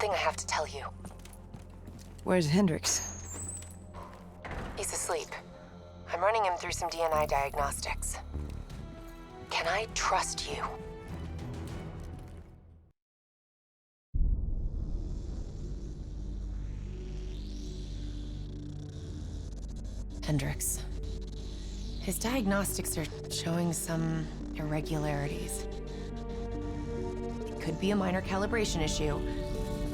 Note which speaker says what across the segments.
Speaker 1: something I have to tell you.
Speaker 2: Where's Hendricks?
Speaker 1: He's asleep. I'm running him through some DNA diagnostics. Can I trust you? Hendricks. His diagnostics are showing some irregularities. It could be a minor calibration issue,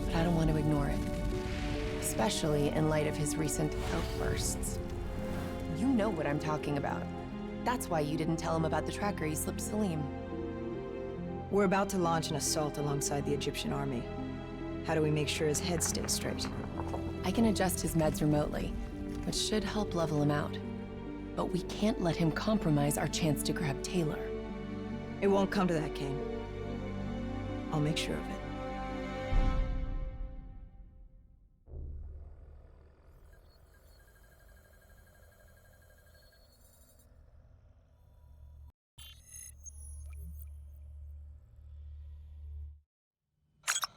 Speaker 1: but I don't want to ignore it. Especially in light of his recent outbursts. You know what I'm talking about. That's why you didn't tell him about the tracker he slipped Salim.
Speaker 2: We're about to launch an assault alongside the Egyptian army. How do we make sure his head stays straight?
Speaker 1: I can adjust his meds remotely, which should help level him out. But we can't let him compromise our chance to grab Taylor.
Speaker 2: It won't come to that, Kane. I'll make sure of it.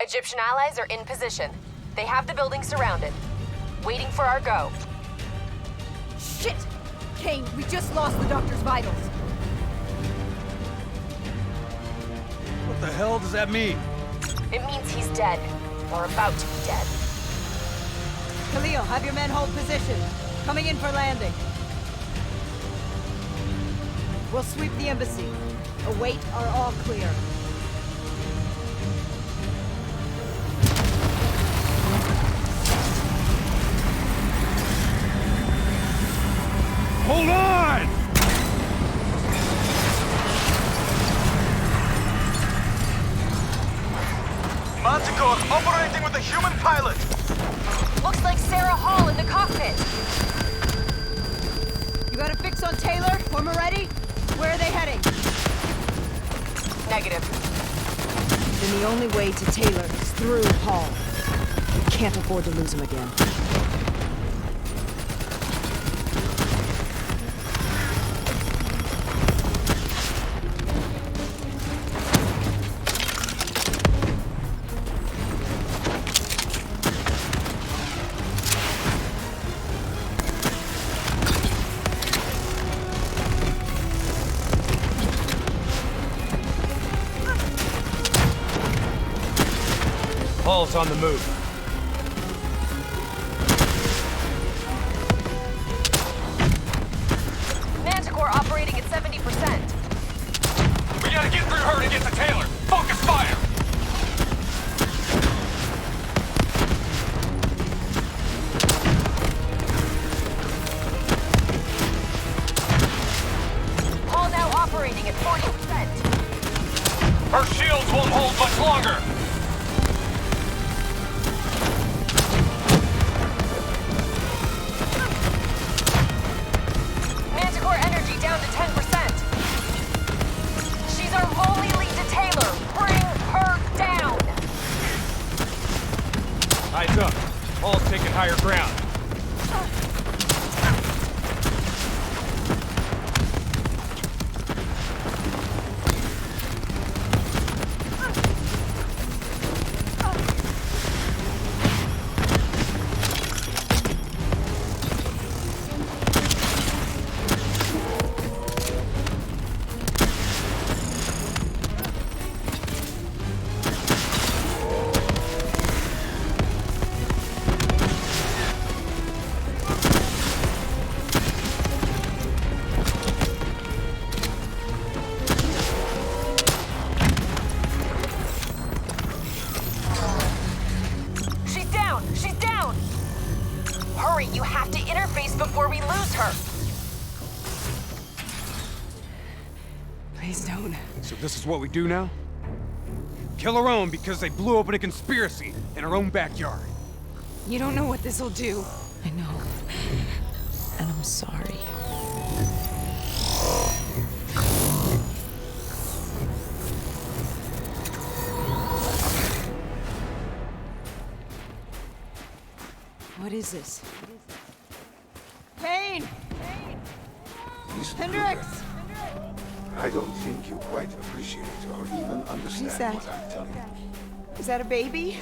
Speaker 1: Egyptian allies are in position. They have the building surrounded. Waiting for our go.
Speaker 3: Shit! Kane, we just lost the doctor's vitals.
Speaker 4: What the hell does that mean?
Speaker 1: It means he's dead. Or about to be dead.
Speaker 3: Khalil, have your men hold position. Coming in for landing. We'll sweep the embassy. Await our all clear.
Speaker 4: Hold on!
Speaker 5: Manticore operating with a human pilot!
Speaker 1: Looks like Sarah Hall in the cockpit.
Speaker 3: You got a fix on Taylor or Moretti? Where are they heading?
Speaker 1: Negative.
Speaker 2: Then the only way to Taylor is through Hall. We can't afford to lose him again.
Speaker 4: Hall's on the move.
Speaker 1: Manticore operating at 70%.
Speaker 4: We gotta get through her to get to Taylor. Focus fire!
Speaker 1: Hall now operating at 40%.
Speaker 4: Her shields won't hold much longer.
Speaker 1: Manticore energy down to 10%. She's our only lead to Taylor. Bring her down.
Speaker 4: Eyes up. Hall's taking higher ground.
Speaker 1: She's down! Hurry, you have to interface before we lose her!
Speaker 2: Please don't.
Speaker 4: So this is what we do now? Kill our own because they blew open a conspiracy in our own backyard.
Speaker 2: You don't know what this'll do. I know. And I'm sorry. What is this?
Speaker 3: Kane! Hendricks!
Speaker 6: I don't think you quite appreciate or even understand
Speaker 2: that?
Speaker 6: what I'm telling you.
Speaker 3: Is that a baby?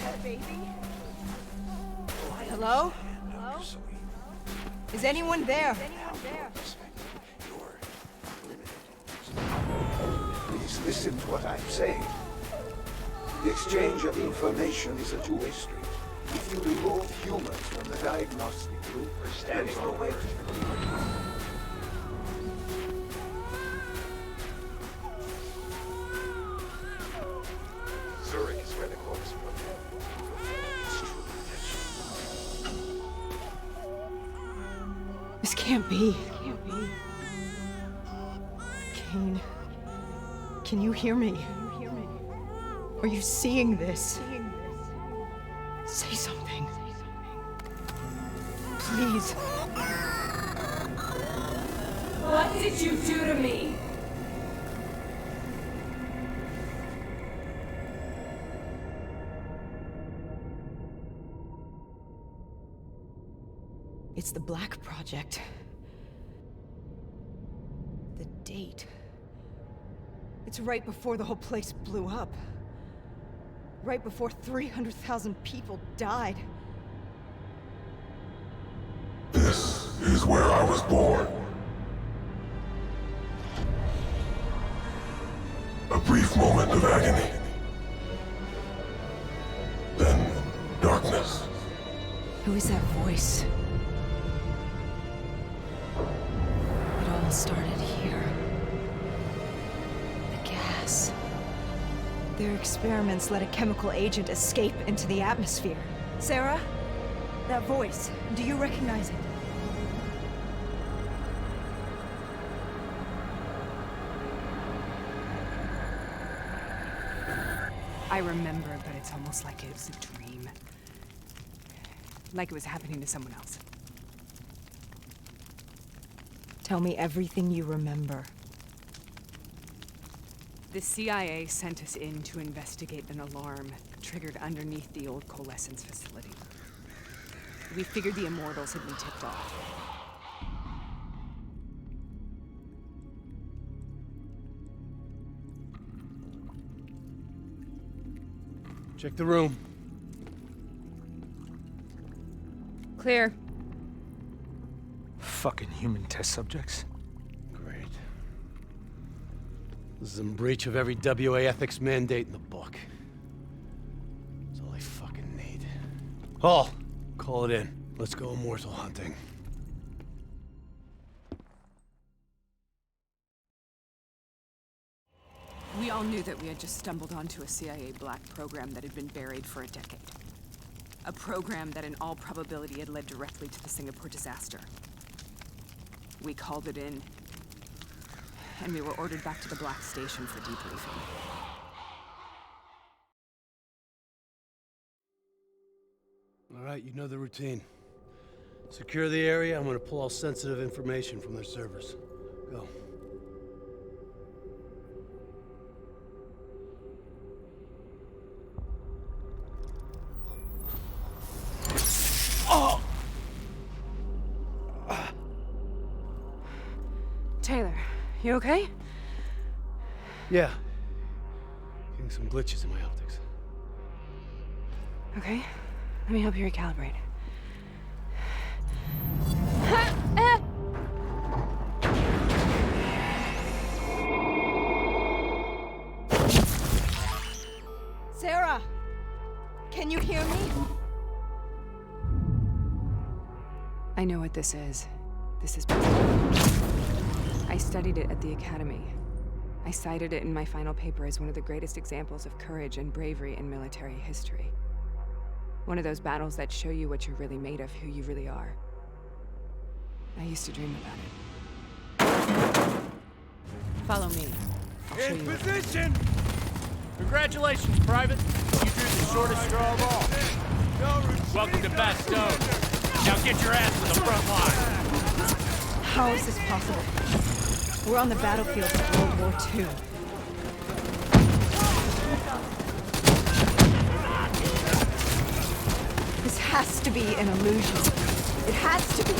Speaker 3: Hello? Is anyone there?
Speaker 6: Please listen to what I'm saying. The exchange of information is a two-way street. If you remove humans from the diagnostic group, there is no way to Zurich is where the corpse broke.
Speaker 2: This can't be. Kane, can you hear me? Are you seeing this? Say something. Please.
Speaker 7: What did you do to me?
Speaker 2: It's the Black Project. The date. It's right before the whole place blew up. Right before 300,000 people died.
Speaker 8: This is where I was born. A brief moment of agony. Then, darkness.
Speaker 2: Who is that voice? It all started here. The gas. Their experiments let a chemical agent escape into the atmosphere.
Speaker 3: Sarah? That voice, do you recognize it?
Speaker 9: I remember, but it's almost like it was a dream. Like it was happening to someone else.
Speaker 2: Tell me everything you remember.
Speaker 9: The CIA sent us in to investigate an alarm triggered underneath the old coalescence facility. We figured the Immortals had been tipped off.
Speaker 4: Check the room.
Speaker 9: Clear.
Speaker 10: Fucking human test subjects.
Speaker 4: Great. This is in breach of every WA ethics mandate in the book. That's all I fucking need. Hall, call it in. Let's go immortal hunting.
Speaker 9: We all knew that we had just stumbled onto a CIA black program that had been buried for a decade. A program that in all probability had led directly to the Singapore disaster. We called it in, and we were ordered back to the Black Station for debriefing.
Speaker 4: All right, you know the routine. Secure the area. I'm gonna pull all sensitive information from their servers. Go.
Speaker 9: Taylor, you okay?
Speaker 4: Yeah. Getting some glitches in my optics.
Speaker 9: Okay, let me help you recalibrate.
Speaker 3: Sarah! Can you hear me?
Speaker 9: I know what this is. This is... I studied it at the Academy. I cited it in my final paper as one of the greatest examples of courage and bravery in military history. One of those battles that show you what you're really made of, who you really are. I used to dream about it. Follow me. I'll show you.
Speaker 5: Position!
Speaker 11: Congratulations, Private. You drew the shortest straw of all. Welcome to Bastogne. Now get your ass to the front line.
Speaker 2: How is this possible? We're on the battlefield of World War II. This has to be an illusion. It has to be.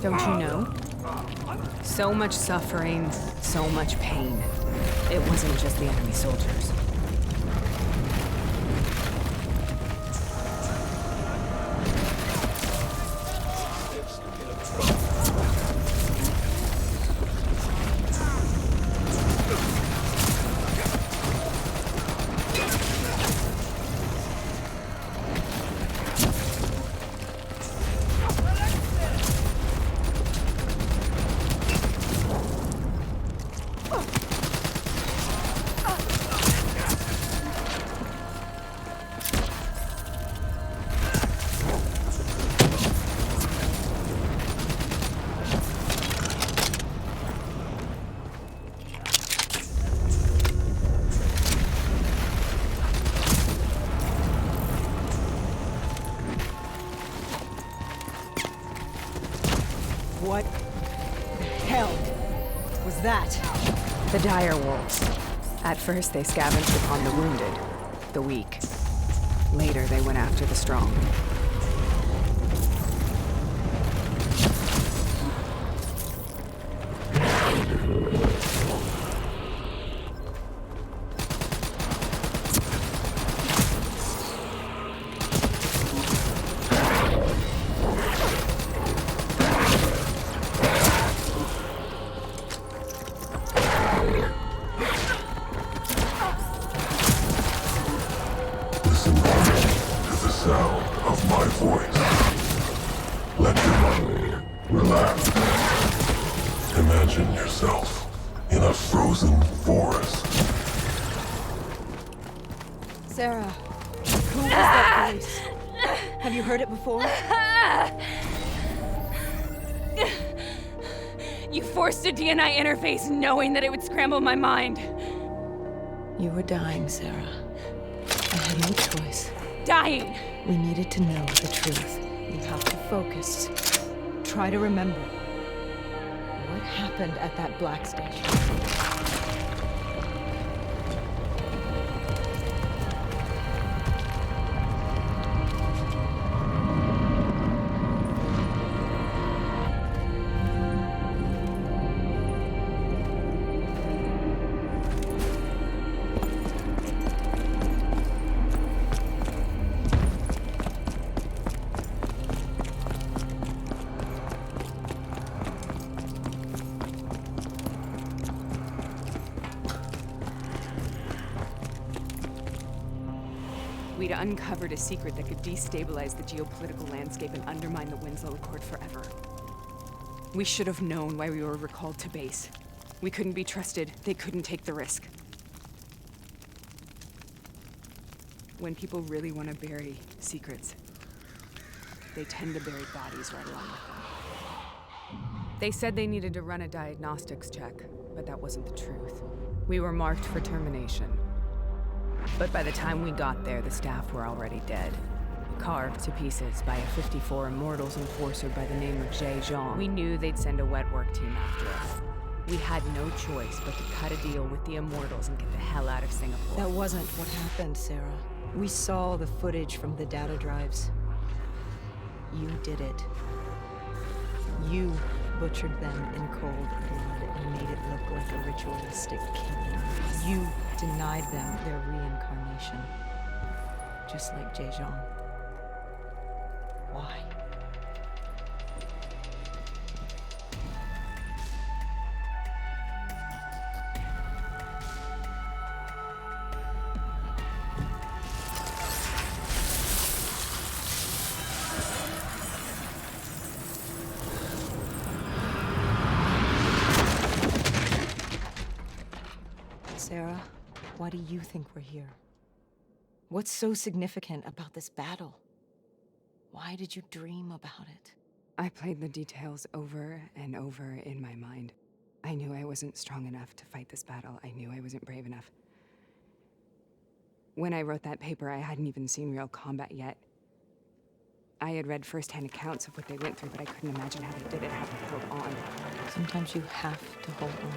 Speaker 9: Don't you know? So much suffering, so much pain. It wasn't just the enemy soldiers.
Speaker 2: What the hell was that?
Speaker 9: The dire wolves. At first, they scavenged upon the wounded, the weak. Later, they went after the strong.
Speaker 8: Imagine yourself in a frozen forest.
Speaker 2: Sarah, who was that voice? Have you heard it before?
Speaker 9: You forced a DNI interface knowing that it would scramble my mind.
Speaker 1: You were dying, Sarah. I had no choice.
Speaker 9: Dying!
Speaker 1: We needed to know the truth.
Speaker 2: You have to focus. Try to remember. What happened at that black station?
Speaker 9: We'd uncovered a secret that could destabilize the geopolitical landscape and undermine the Winslow Accord forever. We should have known why we were recalled to base. We couldn't be trusted. They couldn't take the risk. When people really want to bury secrets, they tend to bury bodies right along with them. They said they needed to run a diagnostics check, but that wasn't the truth. We were marked for termination. But by the time we got there, the staff were already dead. Carved to pieces by a 54 Immortals enforcer by the name of Jay Jean. We knew they'd send a wet work team after us. We had no choice but to cut a deal with the Immortals and get the hell out of Singapore.
Speaker 2: That wasn't what happened, Sarah. We saw the footage from the data drives. You did it. You butchered them in cold blood and made it look like a ritualistic killing. You denied them their reincarnation. Just like Jay Jean. Why? Sarah, why do you think we're here? What's so significant about this battle? Why did you dream about it?
Speaker 9: I played the details over and over in my mind. I knew I wasn't strong enough to fight this battle. I knew I wasn't brave enough. When I wrote that paper, I hadn't even seen real combat yet. I had read first-hand accounts of what they went through, but I couldn't imagine how they did it, how they held on.
Speaker 2: Sometimes you have to hold on.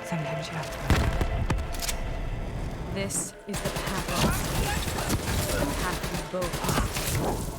Speaker 9: Sometimes you have to. This is the path of escape. The path we both must take.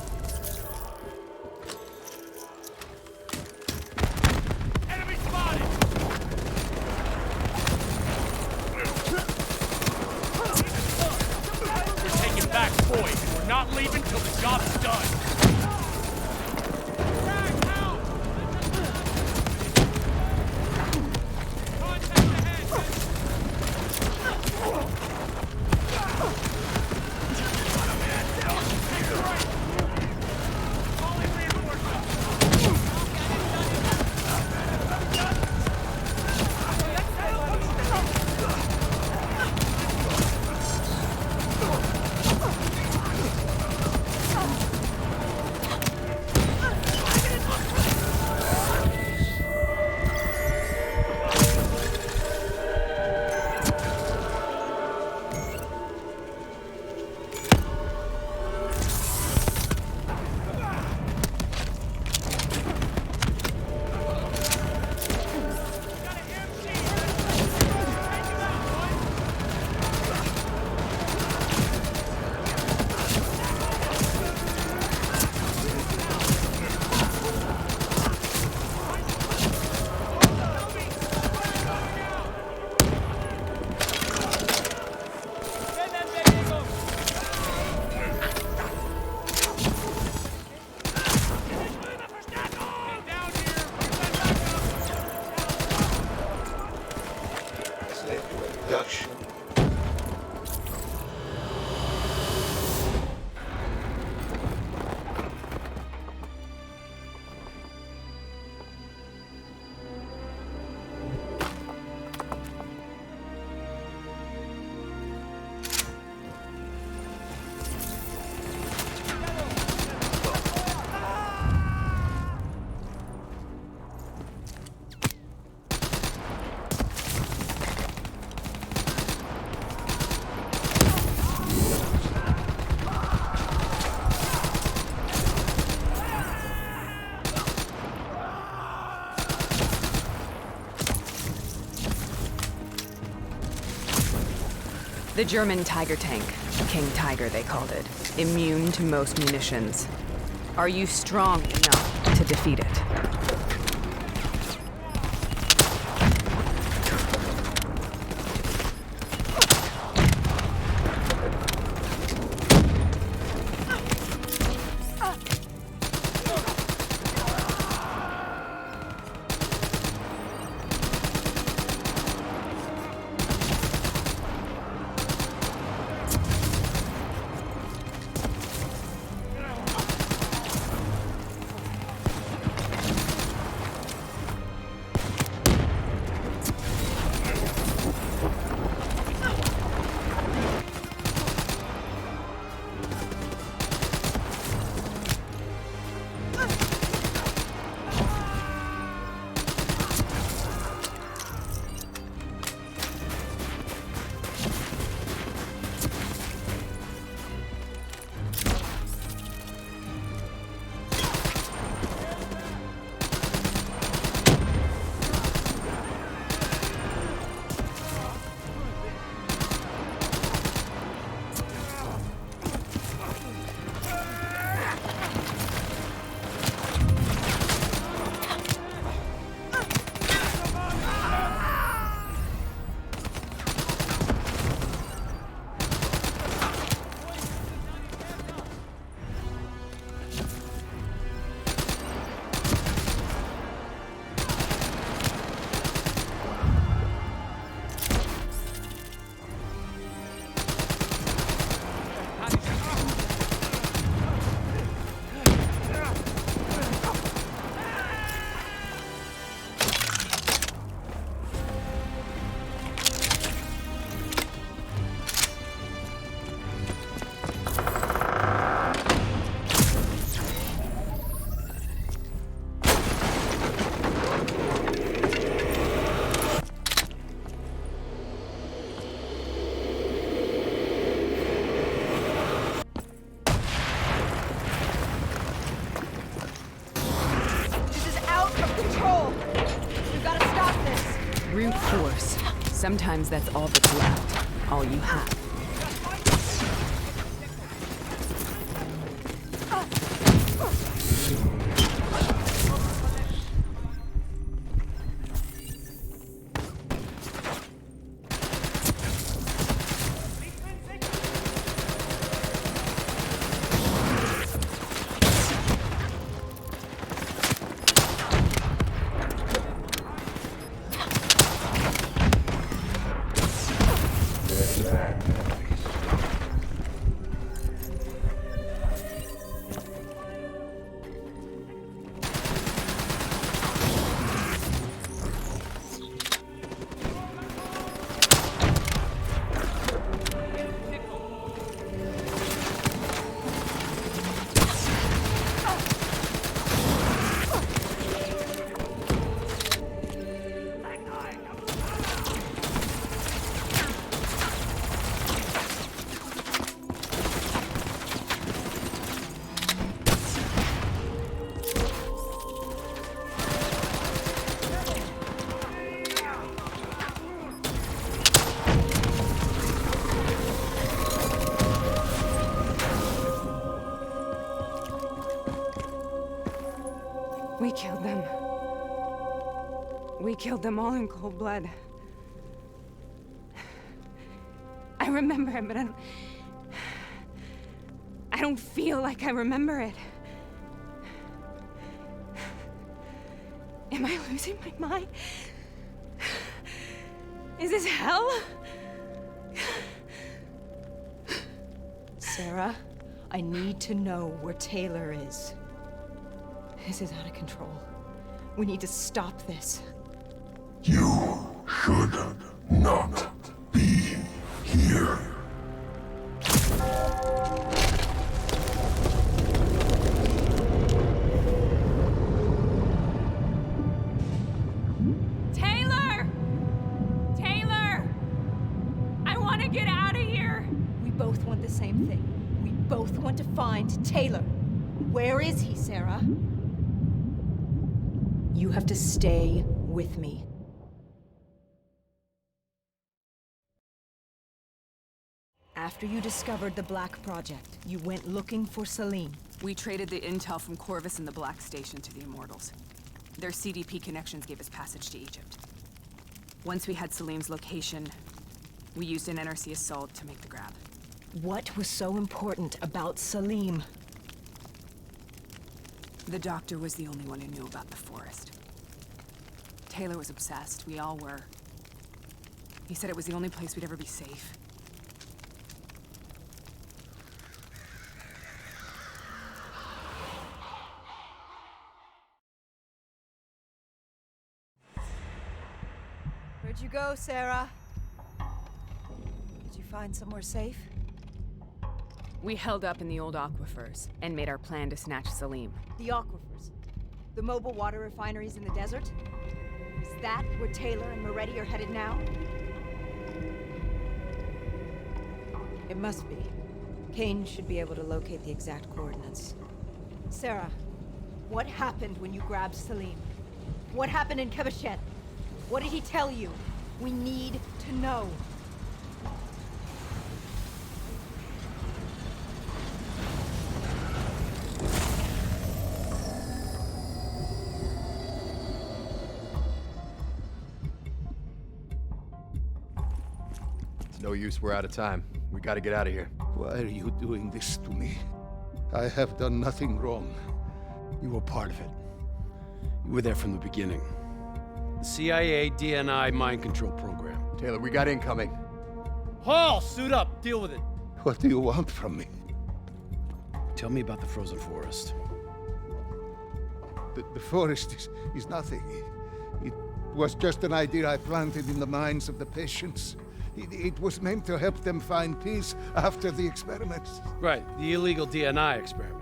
Speaker 9: The German Tiger tank. King Tiger, they called it. Immune to most munitions. Are you strong enough to defeat it? Brute force. Sometimes that's all that's left. All you have. We killed them. We killed them all in cold blood. I remember it, but I don't feel like I remember it. Am I losing my mind? Is this hell?
Speaker 2: Sarah, I need to know where Taylor is. This is out of control. We need to stop this.
Speaker 8: You should not be here.
Speaker 7: Taylor! Taylor! I want to get out of here!
Speaker 2: We both want the same thing. We both want to find Taylor. Where is he, Sarah? You have to stay with me.
Speaker 3: After you discovered the Black Project, you went looking for Salim.
Speaker 9: We traded the intel from Corvus and the Black Station to the Immortals. Their CDP connections gave us passage to Egypt. Once we had Salim's location, we used an NRC assault to make the grab.
Speaker 3: What was so important about Salim?
Speaker 9: The doctor was the only one who knew about the forest. Taylor was obsessed. We all were. He said it was the only place we'd ever be safe.
Speaker 3: Where'd you go, Sarah? Did you find somewhere safe?
Speaker 9: We held up in the old aquifers and made our plan to snatch Salim.
Speaker 3: The aquifers. The mobile water refineries in the desert? Is that where Taylor and Moretti are headed now? It must be. Kane should be able to locate the exact coordinates. Sarah, what happened when you grabbed Salim? What happened in Kevashet? What did he tell you? We need to know.
Speaker 12: It's no use, we're out of time. We gotta get out of here.
Speaker 6: Why are you doing this to me? I have done nothing wrong.
Speaker 4: You were part of it. You were there from the beginning. The CIA DNI mind control program.
Speaker 12: Taylor, we got incoming.
Speaker 4: Hall, suit up. Deal with it.
Speaker 6: What do you want from me?
Speaker 4: Tell me about the frozen forest.
Speaker 6: The forest is nothing. It was just an idea I planted in the minds of the patients. It was meant to help them find peace after the experiments.
Speaker 4: Right, the illegal DNI experiment.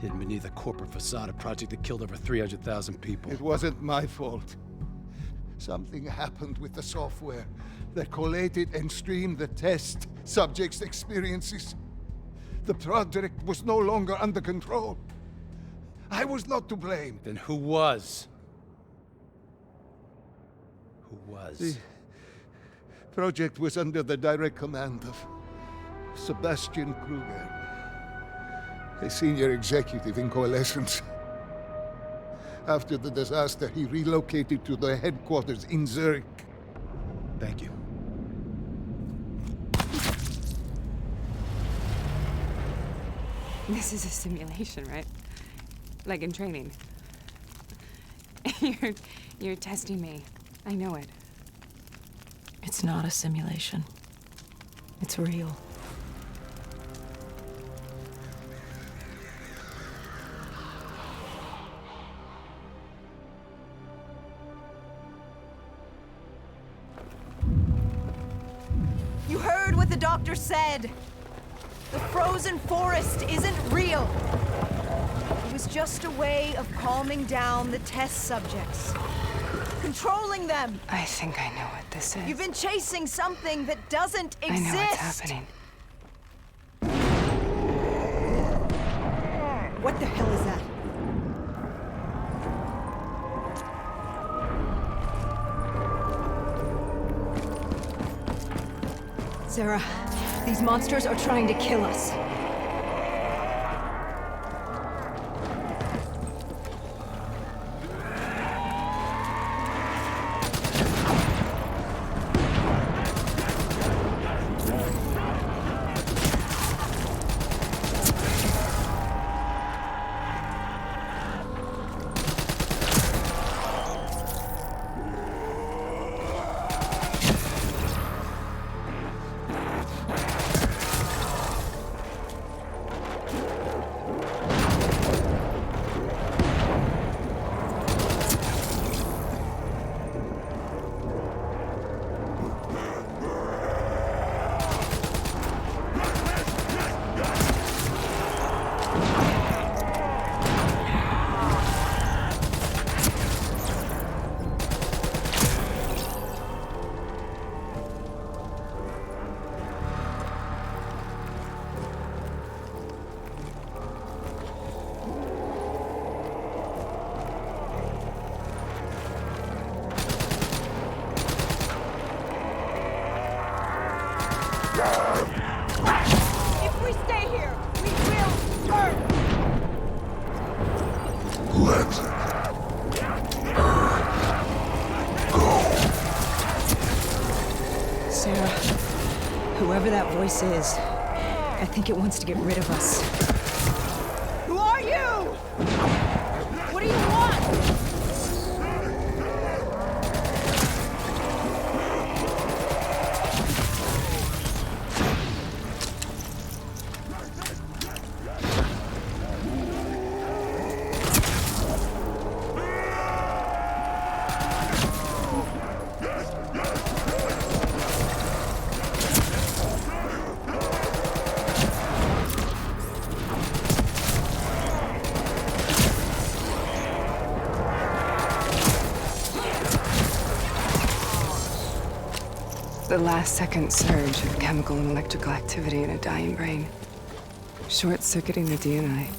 Speaker 4: Hidden beneath a corporate facade, a project that killed over 300,000 people.
Speaker 6: It wasn't my fault. Something happened with the software that collated and streamed the test subjects' experiences. The project was no longer under control. I was not to blame.
Speaker 4: Then who was? Who was?
Speaker 6: The project was under the direct command of Sebastian Kruger, a senior executive in Coalescence. After the disaster, he relocated to the headquarters in Zurich.
Speaker 4: Thank you.
Speaker 9: This is a simulation, right? Like in training. You're testing me. I know it.
Speaker 3: It's not a simulation. It's real. You heard what the doctor said. The frozen forest isn't real. It was just a way of calming down the test subjects. Controlling them.
Speaker 9: I think I know what this is.
Speaker 3: You've been chasing something that doesn't exist.
Speaker 9: I know what's happening.
Speaker 3: What the hell is that? Sarah, these monsters are trying to kill us.
Speaker 2: Whoever that voice is, I think it wants to get rid of us.
Speaker 3: Who are you? What do you want?
Speaker 9: The last-second surge of chemical and electrical activity in a dying brain. Short-circuiting the DNA.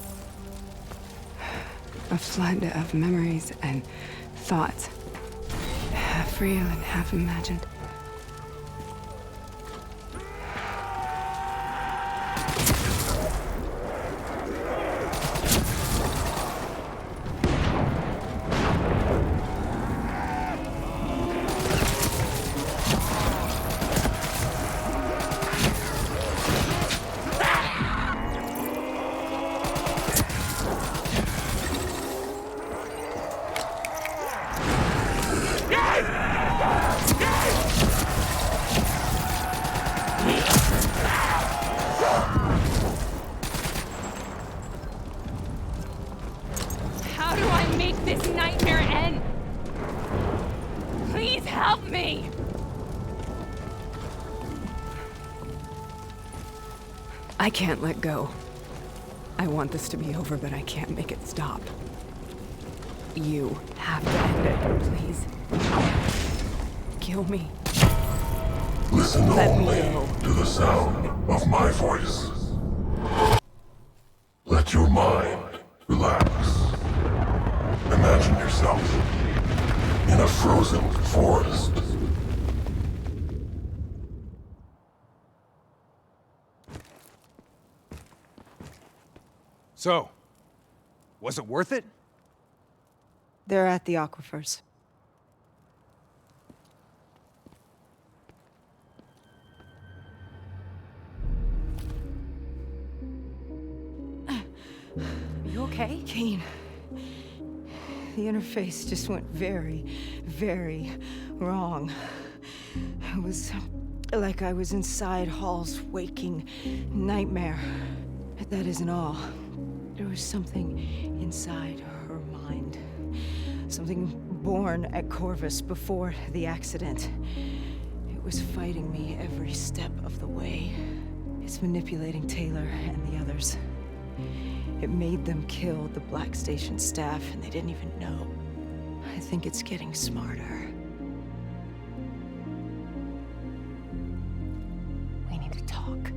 Speaker 9: A flood of memories and thoughts. Half real and half imagined.
Speaker 7: How do I make this nightmare end? Please help me!
Speaker 9: I can't let go. I want this to be over, but I can't make it stop. You have to end it, please. Kill me.
Speaker 8: Listen
Speaker 9: Let me
Speaker 8: only
Speaker 9: go.
Speaker 8: to the sound of my voice. Let your mind relax. Imagine yourself in a frozen forest.
Speaker 10: So, was it worth it?
Speaker 2: They're at the aquifers.
Speaker 3: You okay?
Speaker 2: Kane. The interface just went very, very wrong. It was like I was inside Hall's waking nightmare. But that isn't all. There was something inside her mind. Something born at Corvus before the accident. It was fighting me every step of the way. It's manipulating Taylor and the others. It made them kill the Black Station staff, and they didn't even know. I think it's getting smarter. We need to talk.